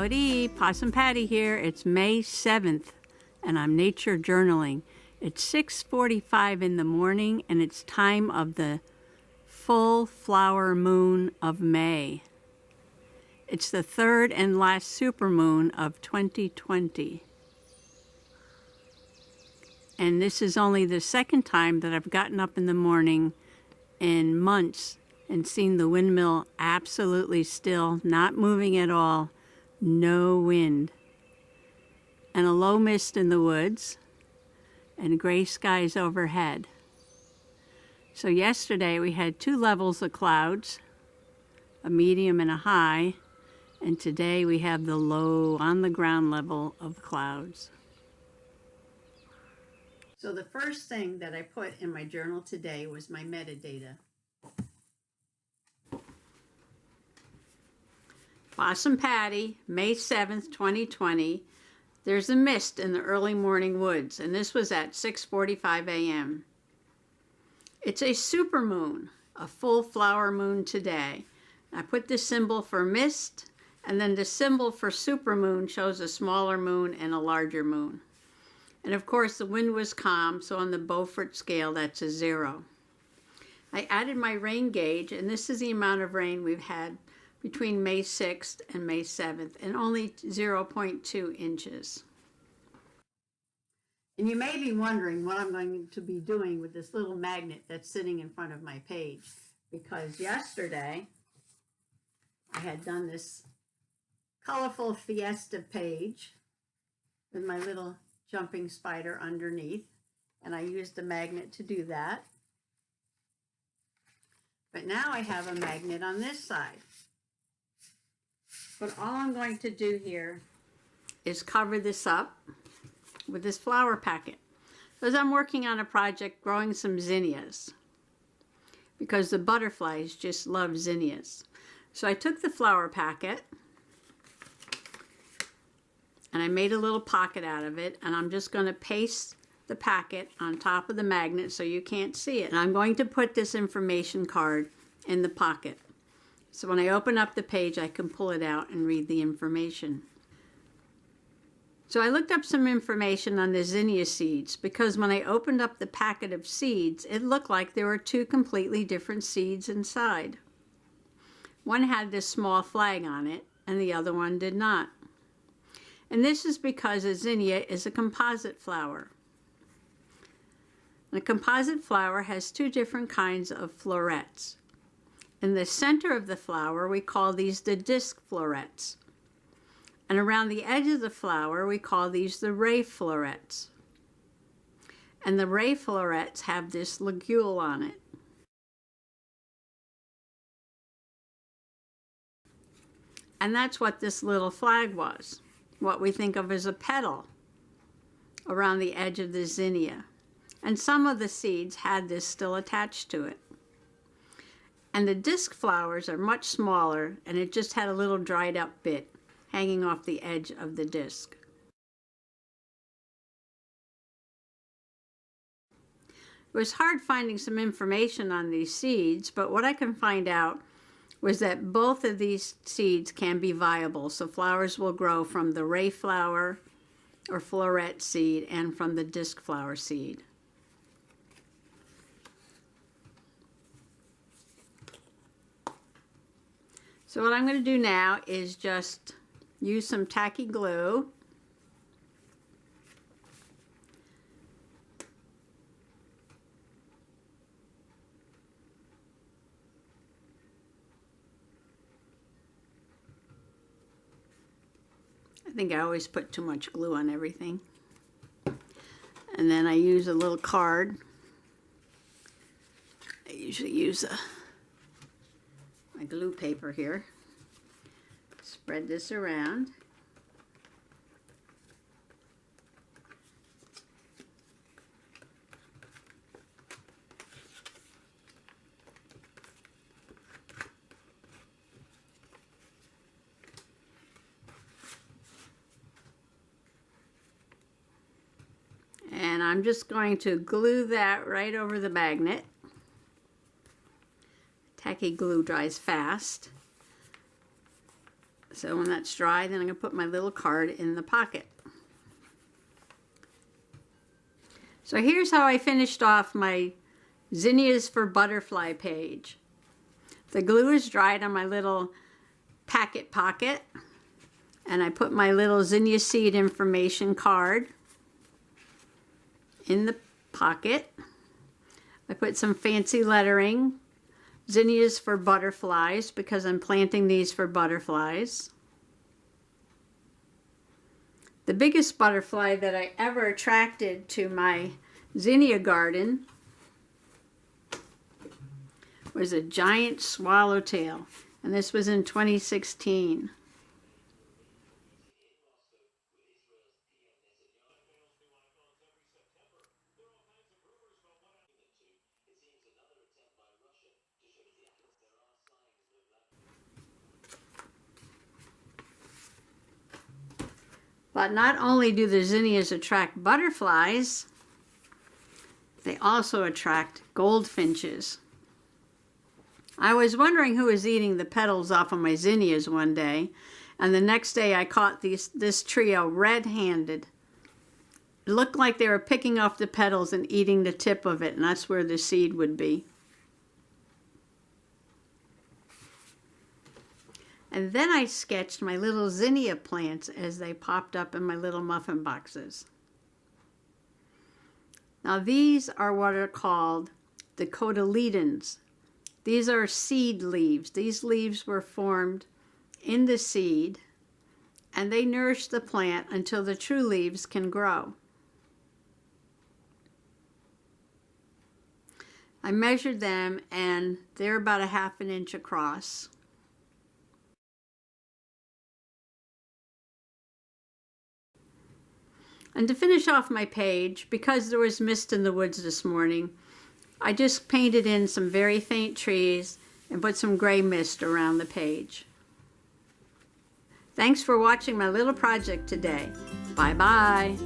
Howdy, Possum Patty here. It's May 7th and I'm nature journaling. It's 6:45 in the morning and it's time of the full flower moon of May. It's the third and last supermoon of 2020. And this is only the second time that I've gotten up in the morning in months and seen the windmill absolutely still, not moving at all, no wind, and a low mist in the woods, and gray skies overhead. So yesterday we had 2 levels of clouds, a medium and a high, and today we have the low on the ground level of clouds. So the first thing that I put in my journal today was my metadata. Possum Patty, May 7th, 2020. There's a mist in the early morning woods, and this was at 6:45 a.m. It's a supermoon, a full flower moon today. I put the symbol for mist, and then the symbol for supermoon shows a smaller moon and a larger moon. And of course, the wind was calm, so on the Beaufort scale, that's a 0. I added my rain gauge, and this is the amount of rain we've had between May 6th and May 7th, and only 0.2 inches. And you may be wondering what I'm going to be doing with this little magnet that's sitting in front of my page, because yesterday I had done this colorful fiesta page with my little jumping spider underneath, and I used a magnet to do that. But now I have a magnet on this side. But all I'm going to do here is cover this up with this flower packet, because I'm working on a project growing some zinnias, because the butterflies just love zinnias. So I took the flower packet and I made a little pocket out of it, and I'm just going to paste the packet on top of the magnet so you can't see it. And I'm going to put this information card in the pocket, so when I open up the page, I can pull it out and read the information. So I looked up some information on the zinnia seeds, because when I opened up the packet of seeds, it looked like there were 2 completely different seeds inside. One had this small flag on it, and the other one did not. And this is because a zinnia is a composite flower. And a composite flower has 2 different kinds of florets. In the center of the flower, we call these the disc florets. And around the edge of the flower, we call these the ray florets. And the ray florets have this ligule on it. And that's what this little flag was, what we think of as a petal around the edge of the zinnia. And some of the seeds had this still attached to it. And the disc flowers are much smaller, and it just had a little dried up bit hanging off the edge of the disc. It was hard finding some information on these seeds, but what I can find out was that both of these seeds can be viable. So flowers will grow from the ray flower or floret seed and from the disc flower seed. So what I'm going to do now is just use some tacky glue . I think I always put too much glue on everything. And then I use a little card. I usually use my glue paper here. Spread this around. And I'm just going to glue that right over the magnet. Tacky glue dries fast. So when that's dry, then I'm going to put my little card in the pocket. So here's how I finished off my Zinnias for Butterfly page. The glue is dried on my little packet pocket, and I put my little zinnia seed information card in the pocket. I put some fancy lettering, Zinnias for Butterflies, because I'm planting these for butterflies. The biggest butterfly that I ever attracted to my zinnia garden was a giant swallowtail, and this was in 2016. But not only do the zinnias attract butterflies, they also attract goldfinches. I was wondering who was eating the petals off of my zinnias one day, and the next day I caught this trio red-handed. It looked like they were picking off the petals and eating the tip of it, and that's where the seed would be. And then I sketched my little zinnia plants as they popped up in my little muffin boxes. Now these are what are called the cotyledons. These are seed leaves. These leaves were formed in the seed, and they nourish the plant until the true leaves can grow. I measured them, and they're about 1/2 inch across. And to finish off my page, because there was mist in the woods this morning, I just painted in some very faint trees and put some gray mist around the page. Thanks for watching my little project today. Bye-bye.